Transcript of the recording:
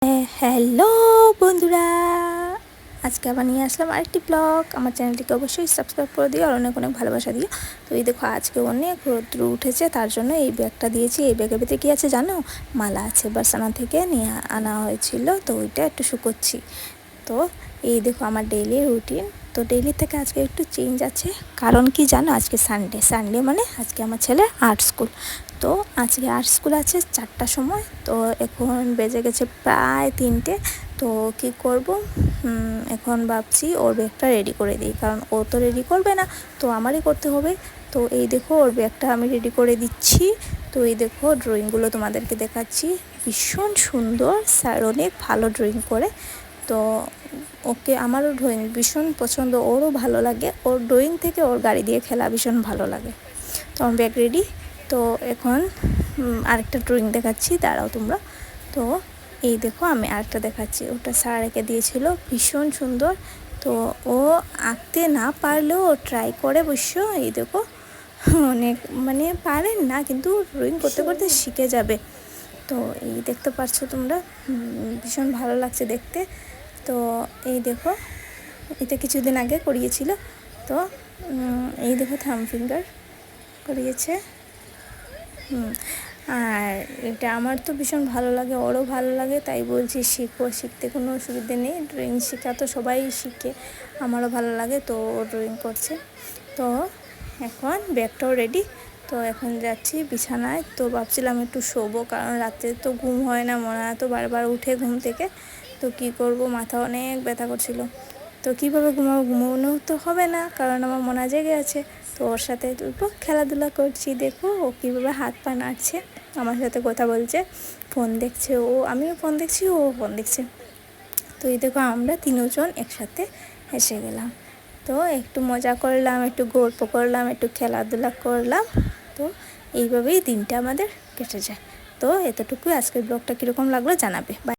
Hello বন্ধুরা, আজকে আবার নিয়ে আসলাম আরেকটি ব্লগ। আমার চ্যানেলটিকে অবশ্যই সাবস্ক্রাইব করে দিও আর অনেক অনেক ভালোবাসা দিও। তো এই দেখো, আজকে অনেক রৌদ্র উঠেছে, তার জন্য এই ব্যাগটা দিয়েছি। এই ব্যাগের ভিতরে কী আছে জানো? মালা আছে, বার্সানা থেকে নিয়ে আনা হয়েছিল, তো ওইটা একটু শুকোচ্ছি। তো এই দেখো আমার ডেইলি রুটিন। তো ডেইলি থেকে আজকে একটু চেঞ্জ আছে, কারণ কি জানো? আজকে সানডে মানে আজকে আমার ছেলে আর্ট স্কুল। তো আজকে আর্ট স্কুল আছে 4টার সময়। তো এখন বেজে গেছে প্রায় 3টে। তো কি করব, এখন ভাবছি ওর ব্যাগটা রেডি করে দিই, কারণ ও তো রেডি করবে না, তো আমারই করতে হবে। তো এই দেখো ওর ব্যাগটা আমি রেডি করে দিচ্ছি। তো এই দেখো ড্রয়িংগুলো তোমাদেরকে দেখাচ্ছি, ভীষণ সুন্দর, স্যার অনেক ভালো ড্রয়িং করে। তো ওকে আমারও ড্রয়িং ভীষণ পছন্দ, ওরও ভালো লাগে। ওর ড্রয়িং থেকে ওর গাড়ি দিয়ে খেলা ভীষণ ভালো লাগে। তো আমার ব্যাগ রেডি। তো এখন আরেকটা ড্রয়িং দেখাচ্ছি, দাঁড়াও তোমরা। তো এই দেখো আমি আরেকটা দেখাচ্ছি, ওটা স্যার এঁকে দিয়েছিল, ভীষণ সুন্দর। তো ও আঁকতে না পারলেও ও ট্রাই করে অবশ্য। এই দেখো অনেক মানে পারেন না, কিন্তু ড্রয়িং করতে করতে শিখে যাবে। তো এই দেখতে পাচ্ছ তোমরা, ভীষণ ভালো লাগছে দেখতে। তো এই দেখো, এটা কিছুদিন আগে করিয়েছিল। তো এই দেখো থাম ফিঙ্গার করিয়েছে। আর এটা আমার তো ভীষণ ভালো লাগে, ওরও ভালো লাগে, তাই বলছি শিখো, শিখতে কোনো অসুবিধে নেই। ড্রয়িং শেখা তো সবাই শিখে, আমারও ভালো লাগে। তো ও ড্রয়িং করছে। তো এখন ব্যাগটাও রেডি। তো এখন যাচ্ছি বিছানায়। তো ভাবছিলাম একটু শোবো, কারণ রাতে তো ঘুম হয় না, মনে হয় তো বারবার উঠে ঘুম থেকে। তো কি করব, মাথা অনেক ব্যথা করছিল। তো কীভাবে ঘুমানো তো হবে না, কারণ আমার মনে জেগে আছে। তো ওর সাথে একটু খেলাধুলা করছি। দেখো ও কীভাবে হাত পা নাড়ছে, আমার সাথে কথা বলছে, ফোন দেখছে ও, আমিও ফোন দেখছি, ও ফোন দেখছে। তো এই দেখো আমরা তিনজন একসাথে এসে গেলাম। তো একটু মজা করলাম, একটু গল্প করলাম, একটু খেলাধুলা করলাম। তো এইভাবেই দিনটা আমাদের কেটে যায়। তো এতটুকুই, আজকের ব্লগটা কীরকম লাগলো জানাবে।